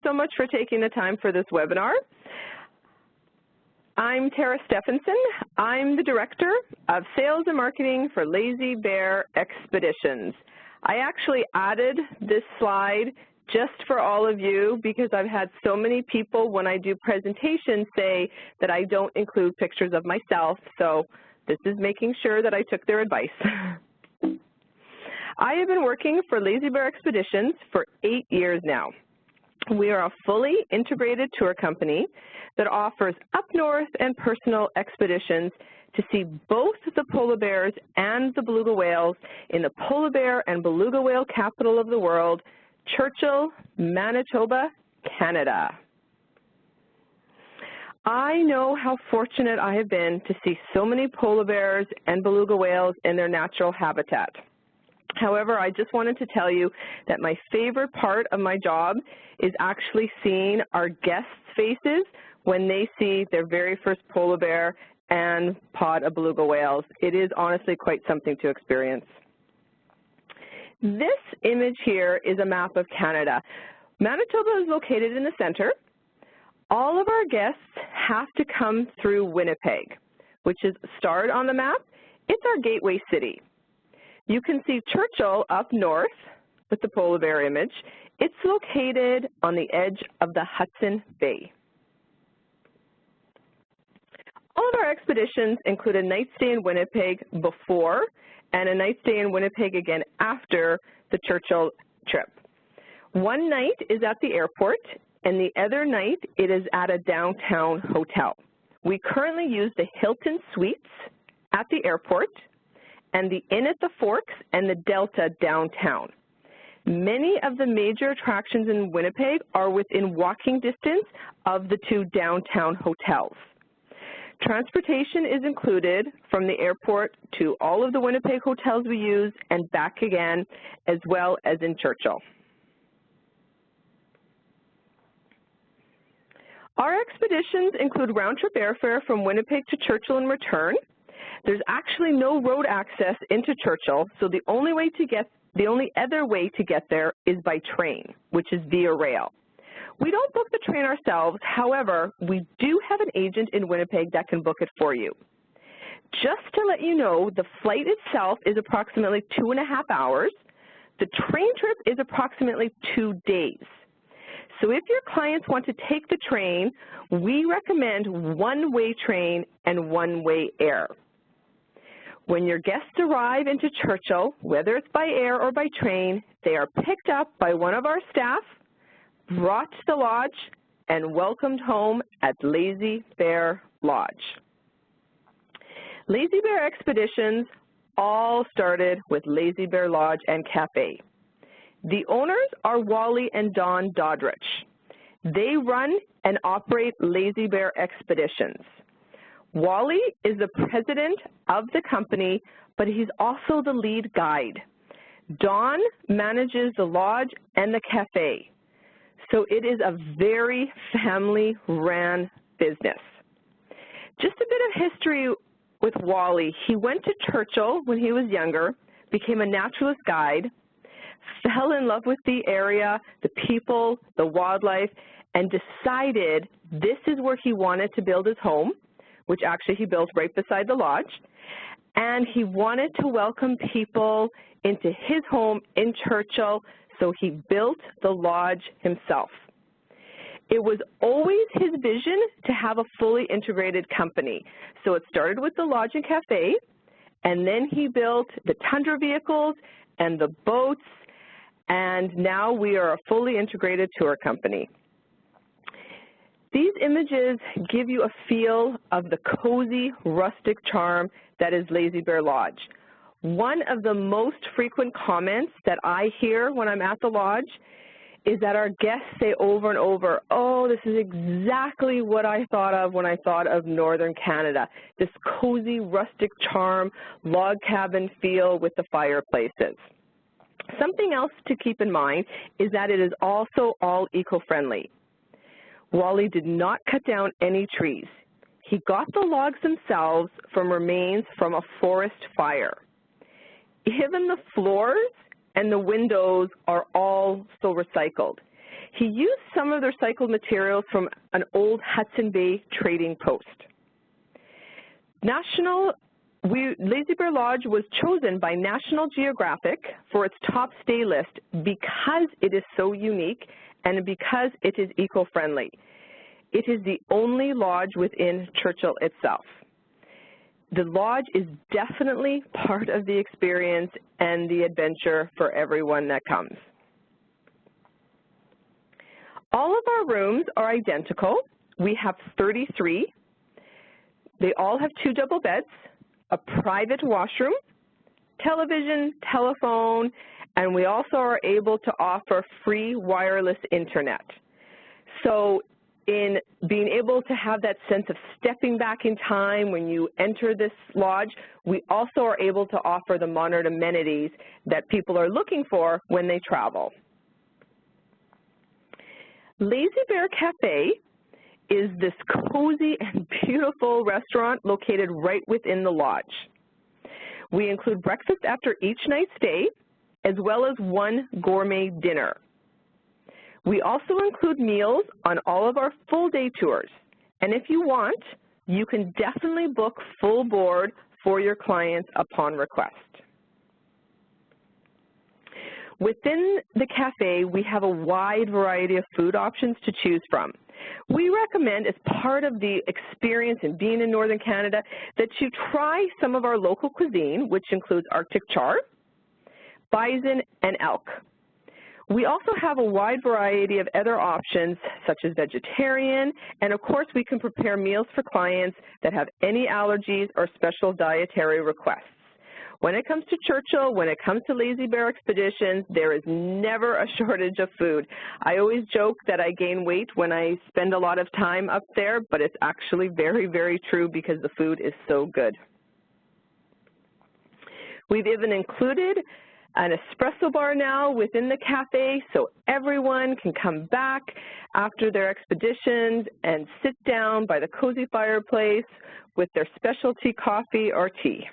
so much for taking the time for this webinar. I'm Tara Stephenson. I'm the Director of Sales and Marketing for Lazy Bear Expeditions. I actually added this slide just for all of you because I've had so many people when I do presentations say that I don't include pictures of myself, so this is making sure that I took their advice. I have been working for Lazy Bear Expeditions for 8 years now. We are a fully integrated tour company that offers up north and personal expeditions to see both the polar bears and the beluga whales in the polar bear and beluga whale capital of the world, Churchill, Manitoba, Canada. I know how fortunate I have been to see so many polar bears and beluga whales in their natural habitat. However, I just wanted to tell you that my favorite part of my job is actually seeing our guests' faces when they see their very first polar bear and pod of beluga whales. It is honestly quite something to experience. This image here is a map of Canada. Manitoba is located in the center. All of our guests have to come through Winnipeg, which is starred on the map. It's our gateway city. You can see Churchill up north with the polar bear image. It's located on the edge of the Hudson Bay. All of our expeditions include a night stay in Winnipeg before and a night stay in Winnipeg again after the Churchill trip. One night is at the airport, and the other night it is at a downtown hotel. We currently use the Hilton Suites at the airport and the Inn at the Forks and the Delta downtown. Many of the major attractions in Winnipeg are within walking distance of the two downtown hotels. Transportation is included from the airport to all of the Winnipeg hotels we use and back again, as well as in Churchill. Our expeditions include round-trip airfare from Winnipeg to Churchill and return. There's actually no road access into Churchill, so the only other way to get there is by train, which is via rail. We don't book the train ourselves. However, we do have an agent in Winnipeg that can book it for you. Just to let you know, the flight itself is approximately 2.5 hours. The train trip is approximately 2 days. So if your clients want to take the train, we recommend one-way train and one-way air. When your guests arrive into Churchill, whether it's by air or by train, they are picked up by one of our staff, brought to the lodge, and welcomed home at Lazy Bear Lodge. Lazy Bear Expeditions all started with Lazy Bear Lodge and Cafe. The owners are Wally and Don Doddridge. They run and operate Lazy Bear Expeditions. Wally is the president of the company, but he's also the lead guide. Don manages the lodge and the cafe. So it is a very family-ran business. Just a bit of history with Wally. He went to Churchill when he was younger, became a naturalist guide, fell in love with the area, the people, the wildlife, and decided this is where he wanted to build his home, which actually he built right beside the lodge, and he wanted to welcome people into his home in Churchill, so he built the lodge himself. It was always his vision to have a fully integrated company. So it started with the lodge and cafe, and then he built the tundra vehicles and the boats, and now we are a fully integrated tour company. These images give you a feel of the cozy, rustic charm that is Lazy Bear Lodge. One of the most frequent comments that I hear when I'm at the lodge is that our guests say over and over, oh, this is exactly what I thought of when I thought of Northern Canada, this cozy, rustic charm, log cabin feel with the fireplaces. Something else to keep in mind is that it is also all eco-friendly. Wally did not cut down any trees. He got the logs themselves from remains from a forest fire. Even the floors and the windows are also recycled. He used some of the recycled materials from an old Hudson Bay trading post. Lazy Bear Lodge was chosen by National Geographic for its top stay list because it is so unique and because it is eco-friendly. It is the only lodge within Churchill itself. The lodge is definitely part of the experience and the adventure for everyone that comes. All of our rooms are identical. We have 33. They all have 2 double beds, a private washroom, television, telephone, and we also are able to offer free wireless internet. So in being able to have that sense of stepping back in time when you enter this lodge, we also are able to offer the modern amenities that people are looking for when they travel. Lazy Bear Cafe is this cozy and beautiful restaurant located right within the lodge. We include breakfast after each night's stay, as well as 1 gourmet dinner. We also include meals on all of our full-day tours, and if you want, you can definitely book full board for your clients upon request. Within the cafe, we have a wide variety of food options to choose from. We recommend, as part of the experience in being in Northern Canada, that you try some of our local cuisine, which includes Arctic char, bison, and elk. We also have a wide variety of other options, such as vegetarian, and of course we can prepare meals for clients that have any allergies or special dietary requests. When it comes to Churchill, when it comes to Lazy Bear Expeditions, there is never a shortage of food. I always joke that I gain weight when I spend a lot of time up there, but it's actually very, very true because the food is so good. We've even included an espresso bar now within the cafe, so everyone can come back after their expeditions and sit down by the cozy fireplace with their specialty coffee or tea.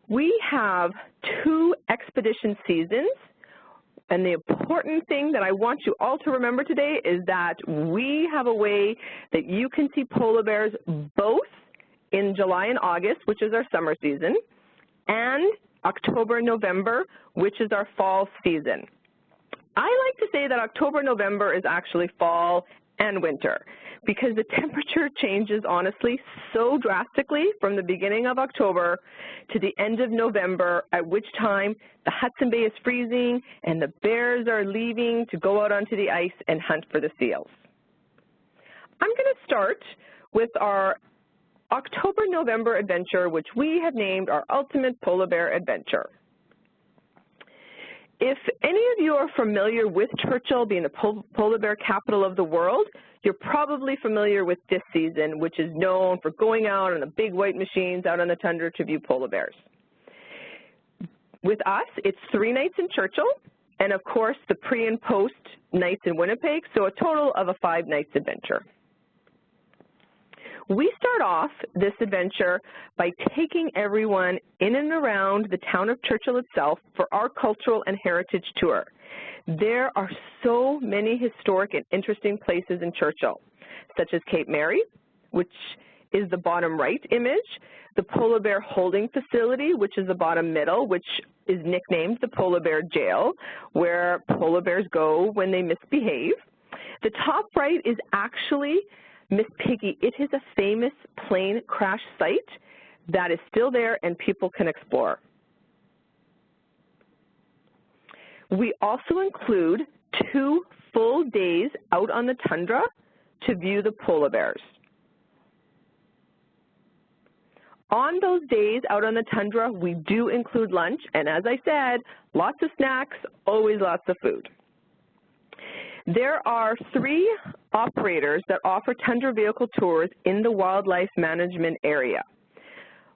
We have 2 expedition seasons, and the important thing that I want you all to remember today is that we have a way that you can see polar bears both in July and August, which is our summer season, and October and November, which is our fall season. I like to say that October, November is actually fall and winter because the temperature changes, honestly, so drastically from the beginning of October to the end of November, at which time the Hudson Bay is freezing and the bears are leaving to go out onto the ice and hunt for the seals. I'm going to start with our October-November adventure, which we have named our Ultimate Polar Bear Adventure. If any of you are familiar with Churchill being the polar bear capital of the world, you're probably familiar with this season, which is known for going out on the big white machines out on the tundra to view polar bears. With us, it's 3 nights in Churchill, and of course the pre and post nights in Winnipeg, so a total of a 5 nights adventure. We start off this adventure by taking everyone in and around the town of Churchill itself for our cultural and heritage tour. There are so many historic and interesting places in Churchill, such as Cape Mary, which is the bottom right image, the Polar Bear Holding Facility, which is the bottom middle, which is nicknamed the Polar Bear Jail, where polar bears go when they misbehave. The top right is actually Miss Piggy. It is a famous plane crash site that is still there and people can explore. We also include 2 full days out on the tundra to view the polar bears. On those days out on the tundra, we do include lunch, and as I said, lots of snacks, always lots of food. There are 3 operators that offer tundra vehicle tours in the wildlife management area.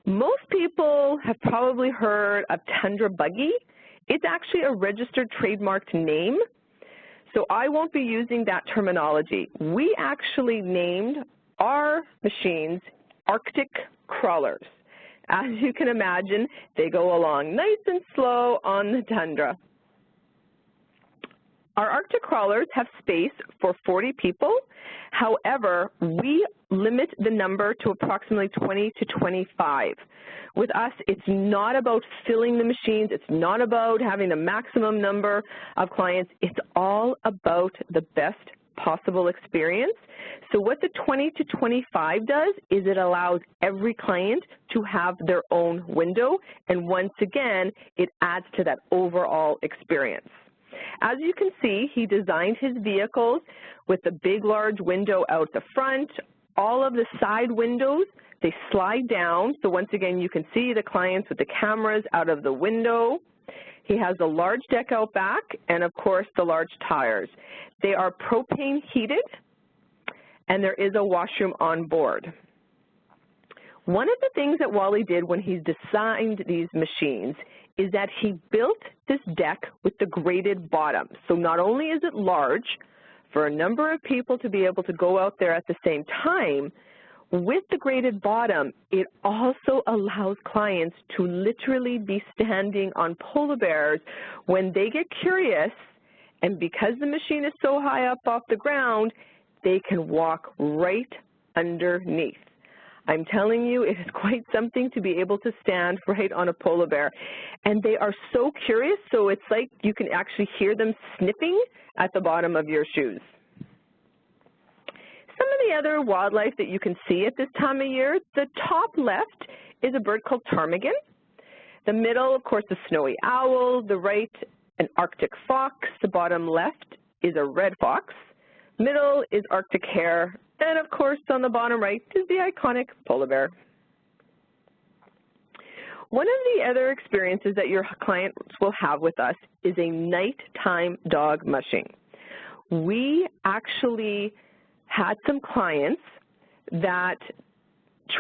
Most people have probably heard of Tundra Buggy. It's actually a registered trademarked name, so I won't be using that terminology. We actually named our machines Arctic Crawlers. As you can imagine, they go along nice and slow on the tundra. Our Arctic crawlers have space for 40 people. However, we limit the number to approximately 20 to 25. With us, it's not about filling the machines. It's not about having the maximum number of clients. It's all about the best possible experience. So what the 20 to 25 does is it allows every client to have their own window, and once again, it adds to that overall experience. As you can see, he designed his vehicles with the big, large window out the front. All of the side windows, they slide down. So once again, you can see the clients with the cameras out of the window. He has a large deck out back and, of course, the large tires. They are propane heated, and there is a washroom on board. One of the things that Wally did when he designed these machines is that he built this deck with the graded bottom. So not only is it large for a number of people to be able to go out there at the same time, with the graded bottom, it also allows clients to literally be standing on polar bears when they get curious, and because the machine is so high up off the ground, they can walk right underneath. I'm telling you, it is quite something to be able to stand right on a polar bear. And they are so curious, so it's like you can actually hear them sniffing at the bottom of your shoes. Some of the other wildlife that you can see at this time of year, the top left is a bird called ptarmigan. The middle, of course, the snowy owl. The right, an Arctic fox. The bottom left is a red fox. Middle is Arctic hare. And, of course, on the bottom right is the iconic polar bear. One of the other experiences that your clients will have with us is a nighttime dog mushing. We actually had some clients that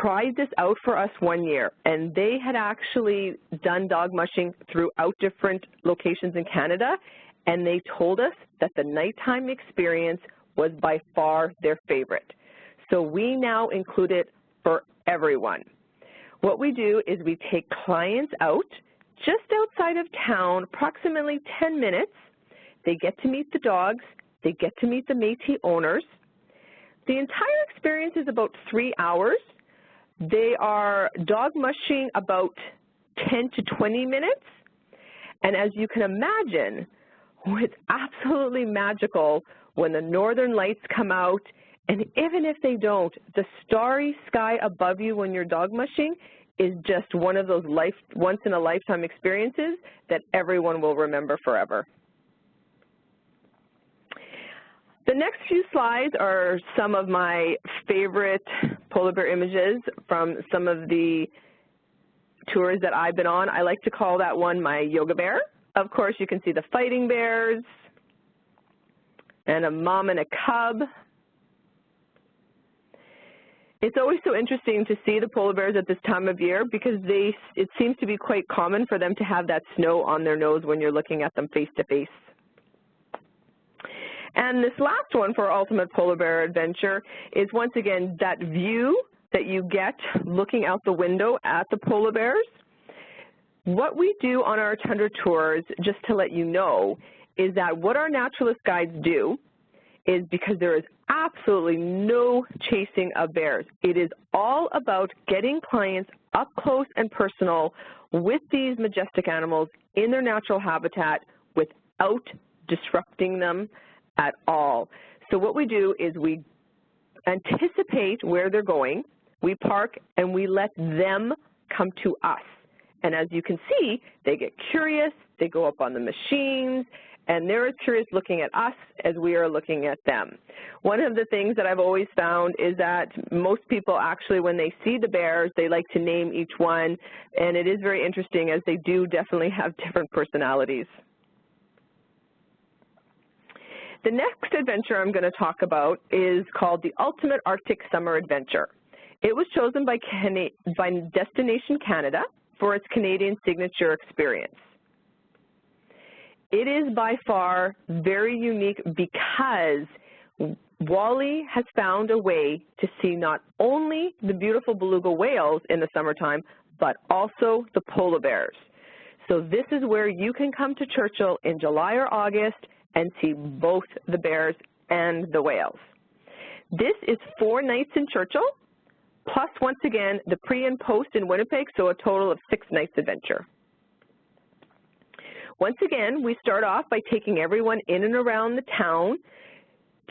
tried this out for us one year, and they had actually done dog mushing throughout different locations in Canada, and they told us that the nighttime experience was by far their favorite. So we now include it for everyone. What we do is we take clients out just outside of town, approximately 10 minutes. They get to meet the dogs. They get to meet the Métis owners. The entire experience is about 3 hours. They are dog mushing about 10 to 20 minutes. And as you can imagine, it's absolutely magical when the northern lights come out, and even if they don't, the starry sky above you when you're dog mushing is just one of those once-in-a-lifetime experiences that everyone will remember forever. The next few slides are some of my favorite polar bear images from some of the tours that I've been on. I like to call that one my yoga bear. Of course, you can see the fighting bears and a mom and a cub. It's always so interesting to see the polar bears at this time of year because it seems to be quite common for them to have that snow on their nose when you're looking at them face to face. And this last one for our Ultimate Polar Bear Adventure is once again that view that you get looking out the window at the polar bears. What we do on our tundra tours, just to let you know, is that what our naturalist guides do is, because there is absolutely no chasing of bears, it is all about getting clients up close and personal with these majestic animals in their natural habitat without disrupting them at all. So what we do is we anticipate where they're going, we park, and we let them come to us. And as you can see, they get curious, they go up on the machines, and they're as curious looking at us as we are looking at them. One of the things that I've always found is that most people actually, when they see the bears, they like to name each one, and it is very interesting as they do definitely have different personalities. The next adventure I'm going to talk about is called the Ultimate Arctic Summer Adventure. It was chosen by Destination Canada for its Canadian signature experience. It is by far very unique because Wally has found a way to see not only the beautiful beluga whales in the summertime, but also the polar bears. So this is where you can come to Churchill in July or August and see both the bears and the whales. This is 4 nights in Churchill, plus once again the pre and post in Winnipeg, so a total of 6 nights adventure. Once again, we start off by taking everyone in and around the town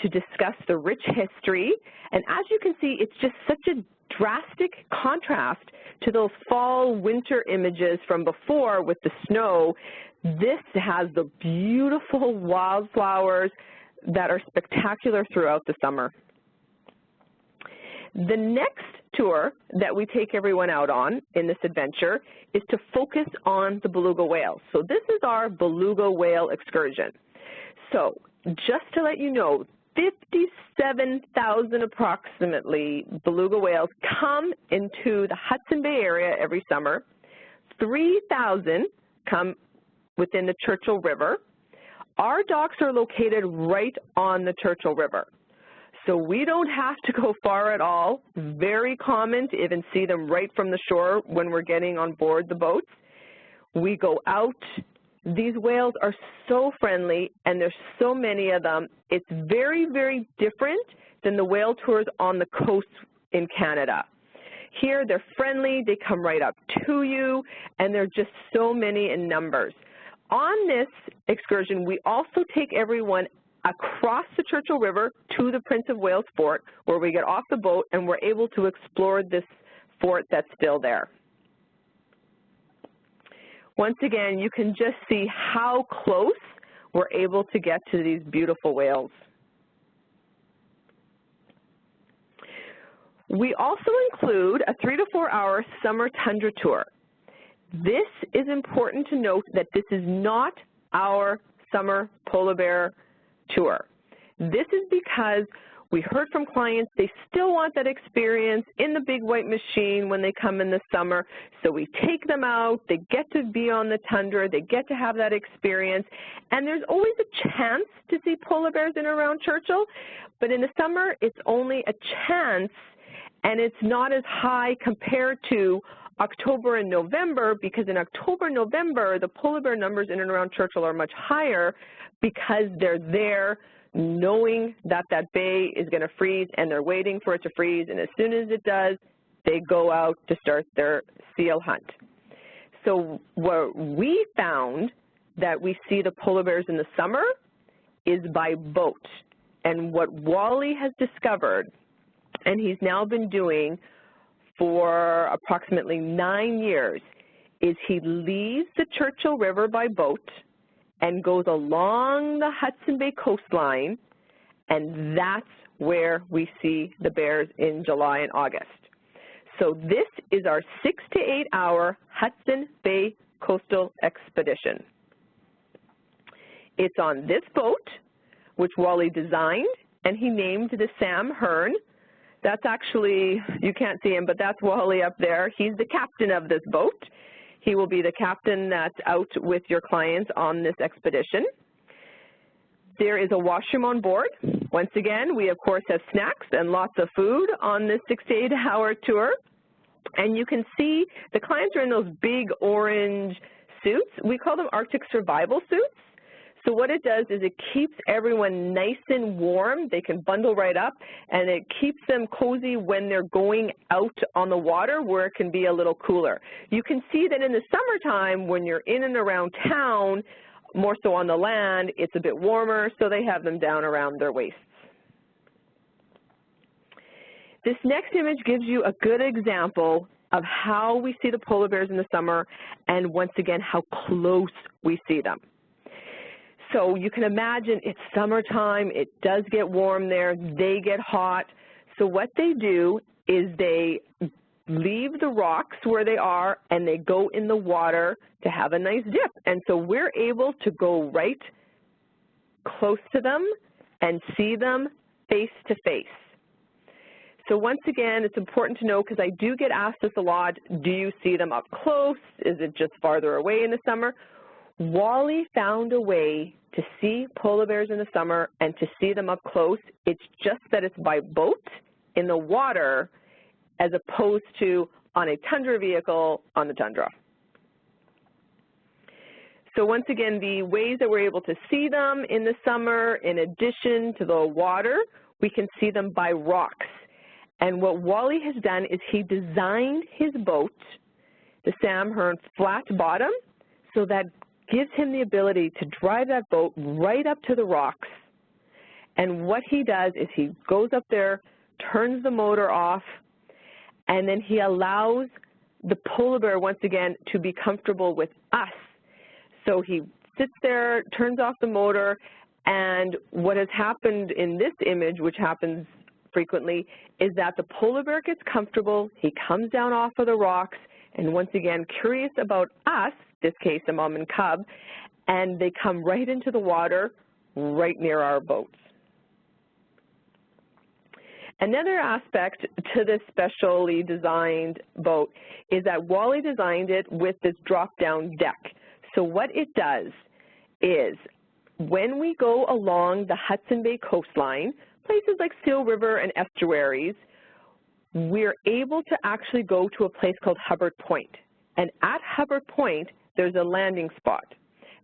to discuss the rich history, and as you can see, it's just such a drastic contrast to those fall winter images from before with the snow. This has the beautiful wildflowers that are spectacular throughout the summer. The next tour that we take everyone out on in this adventure is to focus on the beluga whales. So this is our beluga whale excursion. So just to let you know, 57,000 approximately beluga whales come into the Hudson Bay area every summer. 3,000 come within the Churchill River. Our docks are located right on the Churchill River, so we don't have to go far at all. Very common to even see them right from the shore when we're getting on board the boats. We go out. These whales are so friendly, and there's so many of them. It's very, very different than the whale tours on the coast in Canada. Here, they're friendly, they come right up to you, and there are just so many in numbers. On this excursion, we also take everyone across the Churchill River to the Prince of Wales Fort, where we get off the boat and we're able to explore this fort that's still there. Once again, you can just see how close we're able to get to these beautiful whales. We also include a 3 to 4 hour summer tundra tour. This is important to note that this is not our summer polar bear tour. This is because we heard from clients they still want that experience in the big white machine when they come in the summer, so we take them out, they get to be on the tundra, they get to have that experience, and there's always a chance to see polar bears in and around Churchill, but in the summer it's only a chance, and it's not as high compared to October and November, because in October and November the polar bear numbers in and around Churchill are much higher because they're there knowing that that bay is going to freeze, and they're waiting for it to freeze, and as soon as it does, they go out to start their seal hunt. So what we found that we see the polar bears in the summer is by boat. And what Wally has discovered, and he's now been doing for approximately 9 years, is he leaves the Churchill River by boat and goes along the Hudson Bay coastline, and that's where we see the bears in July and August. So this is our 6 to 8 hour Hudson Bay coastal expedition. It's on this boat, which Wally designed, and he named the Sam Hearn. That's actually, you can't see him, but that's Wally up there. He's the captain of this boat. He will be the captain that's out with your clients on this expedition. There is a washroom on board. Once again, we of course have snacks and lots of food on this 6 to 8 hour tour. And you can see the clients are in those big orange suits. We call them Arctic survival suits. So what it does is it keeps everyone nice and warm. They can bundle right up, and it keeps them cozy when they're going out on the water where it can be a little cooler. You can see that in the summertime when you're in and around town, more so on the land, it's a bit warmer, so they have them down around their waists. This next image gives you a good example of how we see the polar bears in the summer, and once again, how close we see them. So you can imagine it's summertime, it does get warm there, they get hot. So what they do is they leave the rocks where they are and they go in the water to have a nice dip. And so we're able to go right close to them and see them face to face. So once again, it's important to know, because I do get asked this a lot, do you see them up close? Is it just farther away in the summer? Wally found a way to see polar bears in the summer and to see them up close. It's just that it's by boat in the water as opposed to on a tundra vehicle on the tundra. So once again, the ways that we're able to see them in the summer, in addition to the water, we can see them by rocks. And what Wally has done is he designed his boat, the Sam Hearn flat bottom, so that gives him the ability to drive that boat right up to the rocks. And what he does is he goes up there, turns the motor off, and then he allows the polar bear, once again, to be comfortable with us. So he sits there, turns off the motor, and what has happened in this image, which happens frequently, is that the polar bear gets comfortable, he comes down off of the rocks, and once again, curious about us, this case a mom and cub, and they come right into the water right near our boats. Another aspect to this specially designed boat is that Wally designed it with this drop-down deck. So what it does is when we go along the Hudson Bay coastline, places like Seal River and estuaries, we're able to actually go to a place called Hubbard Point. And at Hubbard Point, there's a landing spot.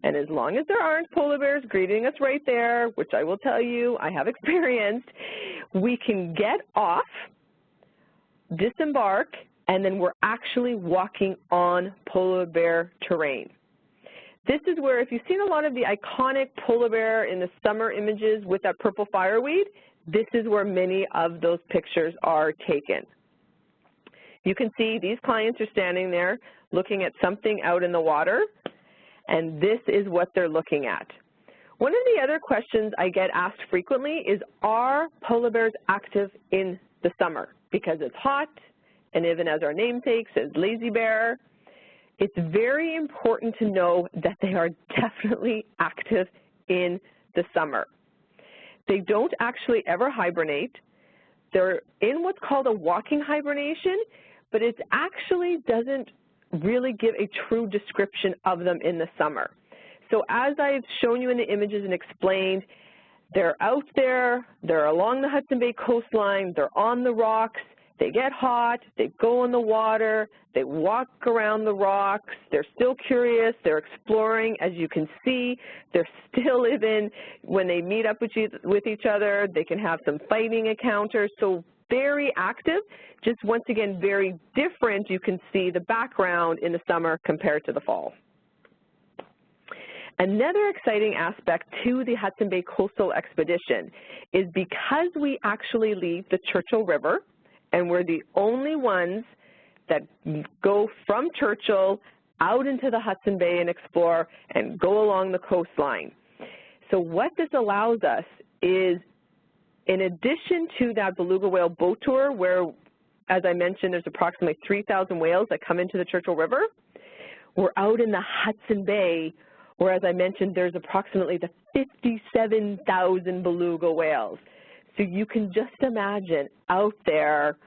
And as long as there aren't polar bears greeting us right there, which I will tell you I have experienced, we can get off, disembark, and then we're actually walking on polar bear terrain. This is where, if you've seen a lot of the iconic polar bear in the summer images with that purple fireweed, this is where many of those pictures are taken. You can see these clients are standing there looking at something out in the water, and this is what they're looking at. One of the other questions I get asked frequently is, are polar bears active in the summer? Because it's hot, and even as our namesake says, lazy bear, it's very important to know that they are definitely active in the summer. They don't actually ever hibernate. They're in what's called a walking hibernation, but it actually doesn't really give a true description of them in the summer. So as I've shown you in the images and explained, they're out there, they're along the Hudson Bay coastline, they're on the rocks, they get hot, they go in the water, they walk around the rocks, they're still curious, they're exploring. As you can see, they're still even, when they meet up with each other, they can have some fighting encounters. So very active, just once again very different. You can see the background in the summer compared to the fall. Another exciting aspect to the Hudson Bay Coastal Expedition is because we actually leave the Churchill River, and we're the only ones that go from Churchill out into the Hudson Bay and explore and go along the coastline. So what this allows us is, in addition to that beluga whale boat tour where, as I mentioned, there's approximately 3,000 whales that come into the Churchill River, we're out in the Hudson Bay where, as I mentioned, there's approximately the 57,000 beluga whales. So you can just imagine out there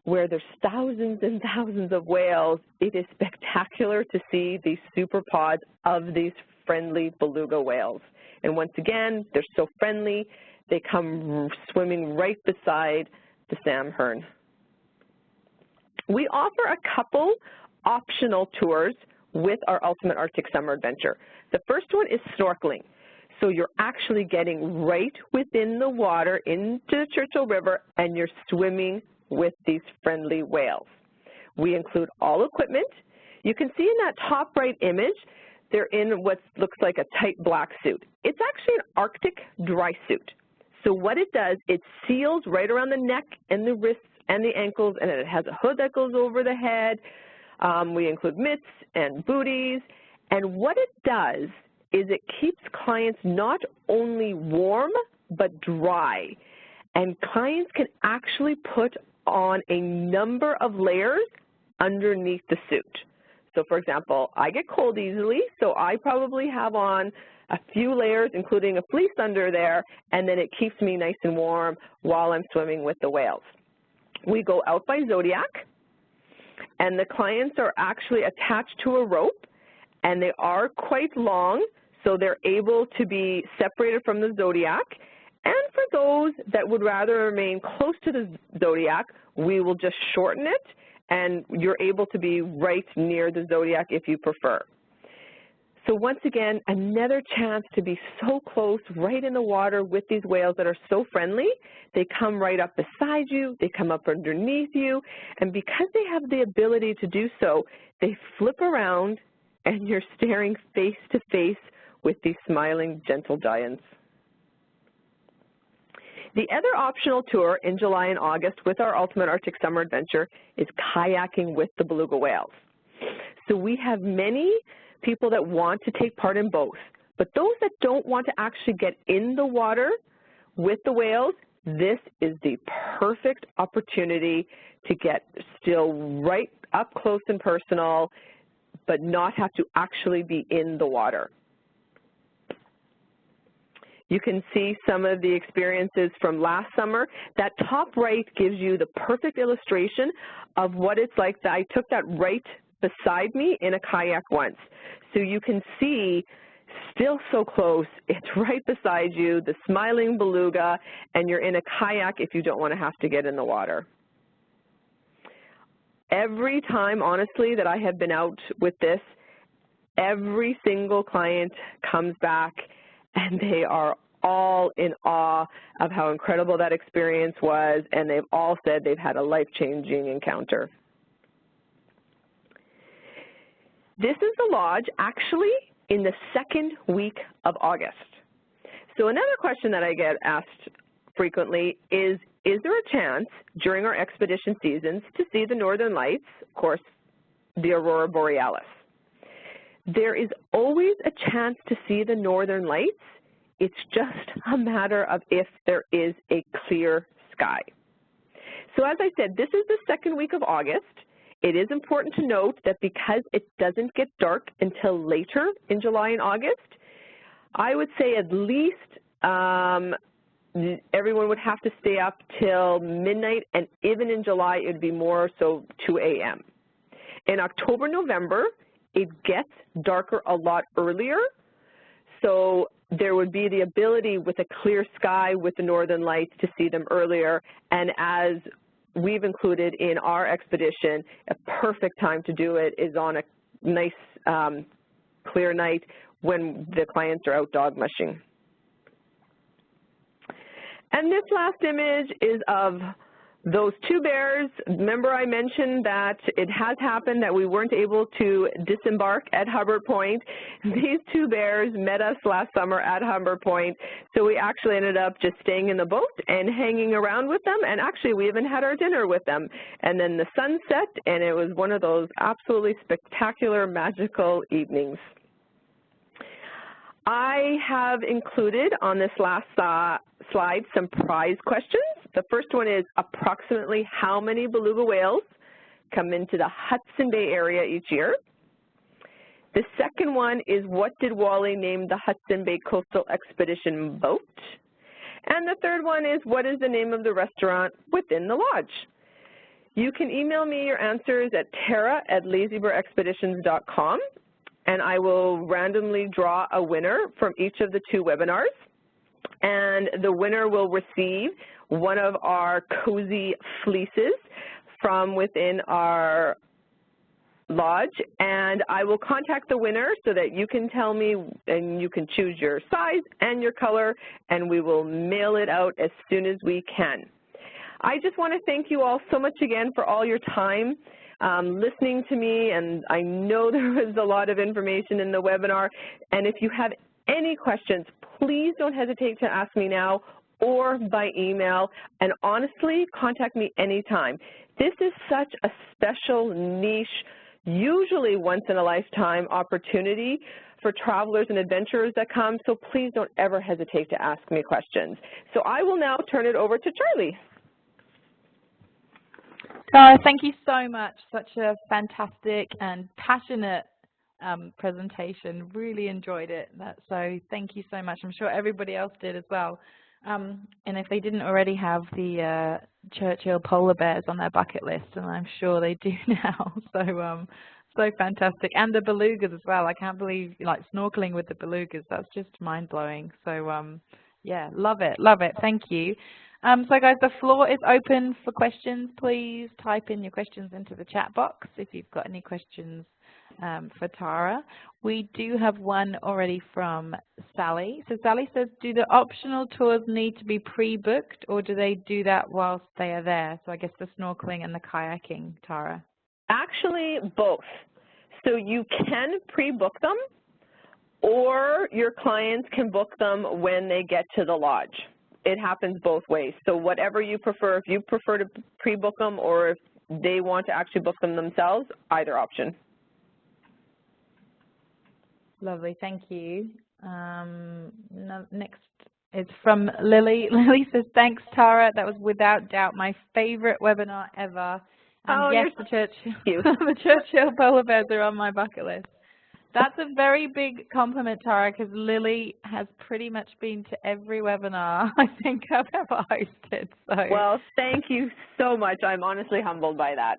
where there's thousands and thousands of whales, it is spectacular to see these superpods of these friendly beluga whales. And once again, they're so friendly, they come swimming right beside the Sam Hearn. We offer a couple optional tours with our Ultimate Arctic Summer Adventure. The first one is snorkeling. So you're actually getting right within the water into the Churchill River, and you're swimming with these friendly whales. We include all equipment. You can see in that top right image, they're in what looks like a tight black suit. It's actually an Arctic dry suit. So what it does, it seals right around the neck and the wrists and the ankles, and it has a hood that goes over the head. We include mitts and booties, and what it does is it keeps clients not only warm but dry, and clients can actually put on a number of layers underneath the suit. So for example, I get cold easily, so I probably have on a few layers, including a fleece under there, and then it keeps me nice and warm while I'm swimming with the whales. We go out by Zodiac, and the clients are actually attached to a rope, and they are quite long, so they're able to be separated from the Zodiac. And for those that would rather remain close to the Zodiac, we will just shorten it, and you're able to be right near the Zodiac if you prefer. So once again, another chance to be so close, right in the water with these whales that are so friendly. They come right up beside you, they come up underneath you, and because they have the ability to do so, they flip around and you're staring face to face with these smiling, gentle giants. The other optional tour in July and August with our Ultimate Arctic Summer Adventure is kayaking with the beluga whales. So we have many people that want to take part in both, but those that don't want to actually get in the water with the whales, this is the perfect opportunity to get still right up close and personal, but not have to actually be in the water. You can see some of the experiences from last summer. That top right gives you the perfect illustration of what it's like. I took that right beside me in a kayak once. So you can see, still so close, it's right beside you, the smiling beluga, and you're in a kayak if you don't want to have to get in the water. Every time, honestly, that I have been out with this, every single client comes back and they are all in awe of how incredible that experience was, and they've all said they've had a life-changing encounter. This is the lodge actually in the second week of August. So another question that I get asked frequently is there a chance during our expedition seasons to see the northern lights, of course, the aurora borealis? There is always a chance to see the northern lights. It's just a matter of if there is a clear sky. So as I said, this is the second week of August. It is important to note that because it doesn't get dark until later in July and August, I would say at least everyone would have to stay up till midnight, and even in July it would be more so 2 a.m. In October, November, it gets darker a lot earlier, so there would be the ability with a clear sky with the northern lights to see them earlier, and as we've included in our expedition, a perfect time to do it is on a nice clear night when the clients are out dog mushing. And this last image is of those two bears. Remember I mentioned that it has happened that we weren't able to disembark at Hubbard Point. These two bears met us last summer at Hubbard Point, so we actually ended up just staying in the boat and hanging around with them, and actually we even had our dinner with them. And then the sun set, and it was one of those absolutely spectacular, magical evenings. I have included on this last slide some prize questions. The first one is approximately how many beluga whales come into the Hudson Bay area each year? The second one is what did Wally name the Hudson Bay Coastal Expedition boat? And the third one is what is the name of the restaurant within the lodge? You can email me your answers at tara@lazybearexpeditions.com, and I will randomly draw a winner from each of the two webinars. And the winner will receive one of our cozy fleeces from within our lodge, and I will contact the winner so that you can tell me and you can choose your size and your color, and we will mail it out as soon as we can. I just want to thank you all so much again for all your time listening to me, and I know there was a lot of information in the webinar, and if you have any questions, please don't hesitate to ask me now or by email, and honestly, contact me anytime. This is such a special niche, usually once-in-a-lifetime opportunity for travelers and adventurers that come, so please don't ever hesitate to ask me questions. So I will now turn it over to Charlie. Tara, thank you so much. Such a fantastic and passionate presentation. Really enjoyed it. So thank you so much. I'm sure everybody else did as well. And if they didn't already have the Churchill polar bears on their bucket list, and I'm sure they do now. So fantastic. And the belugas as well. I can't believe, like, snorkeling with the belugas. That's just mind-blowing. So yeah, love it. Love it. Thank you. So guys, the floor is open for questions. Please type in your questions into the chat box if you've got any questions for Tara. We do have one already from Sally. So Sally says, do the optional tours need to be pre-booked, or do they do that whilst they are there? So I guess the snorkeling and the kayaking, Tara. Actually, both. So you can pre-book them, or your clients can book them when they get to the lodge. It happens both ways. So whatever you prefer, if you prefer to pre-book them or if they want to actually book them themselves, either option. Lovely, thank you. Next is from Lily. Lily says, thanks, Tara. That was without doubt my favorite webinar ever. And yes, the Churchill polar bears are on my bucket list. That's a very big compliment, Tara, because Lily has pretty much been to every webinar I think I've ever hosted. So. Well, thank you so much. I'm honestly humbled by that.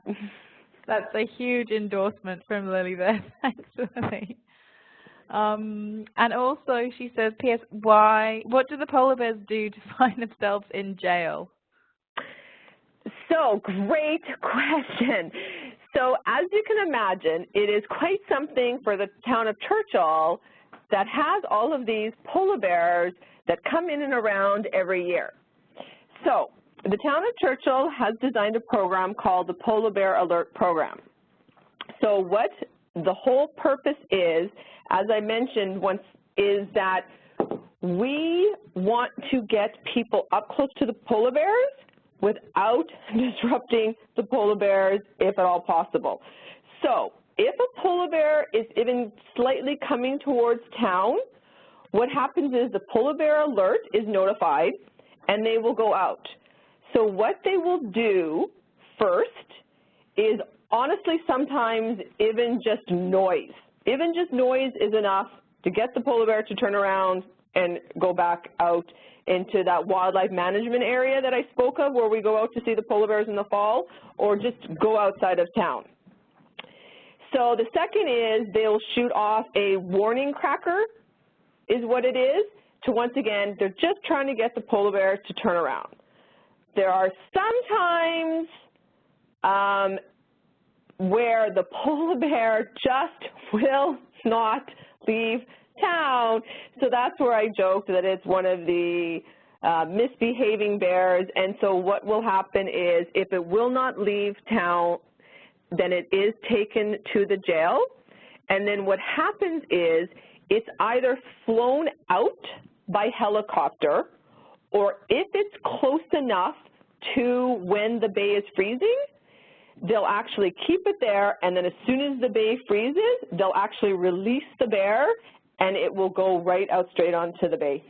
That's a huge endorsement from Lily there. Thanks, Lily. And also she says, P.S., what do the polar bears do to find themselves in jail? So, great question. So, as you can imagine, it is quite something for the town of Churchill that has all of these polar bears that come in and around every year. So, the town of Churchill has designed a program called the Polar Bear Alert Program. So, what the whole purpose is, as I mentioned once, is that we want to get people up close to the polar bears without disrupting the polar bears, if at all possible. So if a polar bear is even slightly coming towards town, what happens is the polar bear alert is notified and they will go out. So what they will do first is, honestly, sometimes even just noise. Even just noise is enough to get the polar bear to turn around and go back out into that wildlife management area that I spoke of, where we go out to see the polar bears in the fall, or just go outside of town. So the second is they'll shoot off a warning cracker, is what it is, to once again, they're just trying to get the polar bears to turn around. There are some times where the polar bear just will not leave town. So that's where I joked that it's one of the misbehaving bears. And so what will happen is, if it will not leave town, then it is taken to the jail. And then what happens is it's either flown out by helicopter, or if it's close enough to when the bay is freezing, they'll actually keep it there, and then as soon as the bay freezes, they'll actually release the bear, and it will go right out straight onto the bay.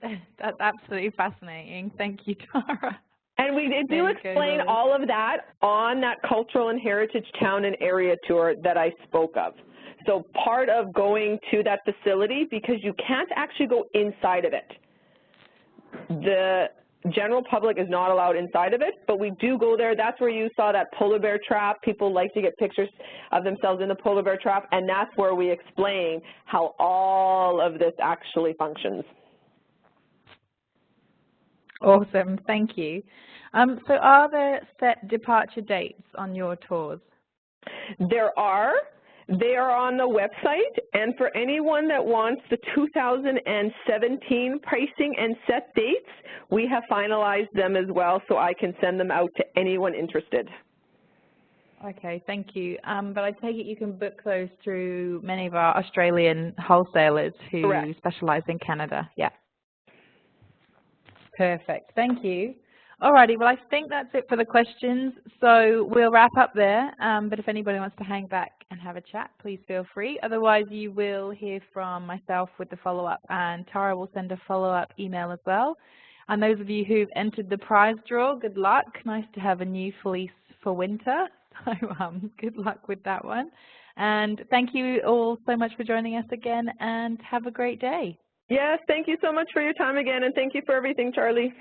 That's absolutely fascinating. Thank you, Tara. And we do explain all of that on that Cultural and Heritage Town and Area Tour that I spoke of. So part of going to that facility, because you can't actually go inside of it. The general public is not allowed inside of it, but we do go there. That's where you saw that polar bear trap. People like to get pictures of themselves in the polar bear trap, and that's where we explain how all of this actually functions. Awesome, thank you. So are there set departure dates on your tours? There are. They are on the website, and for anyone that wants the 2017 pricing and set dates, we have finalized them as well, so I can send them out to anyone interested. Okay, thank you. But I take it you can book those through many of our Australian wholesalers who Correct. specialize in Canada. Yeah. Perfect, thank you. Alrighty, well I think that's it for the questions, so we'll wrap up there, but if anybody wants to hang back and have a chat, please feel free. Otherwise you will hear from myself with the follow-up, and Tara will send a follow-up email as well. And those of you who've entered the prize draw, good luck. Nice to have a new fleece for winter, so good luck with that one. And thank you all so much for joining us again, and have a great day. Yes, thank you so much for your time again, and thank you for everything, Charlie.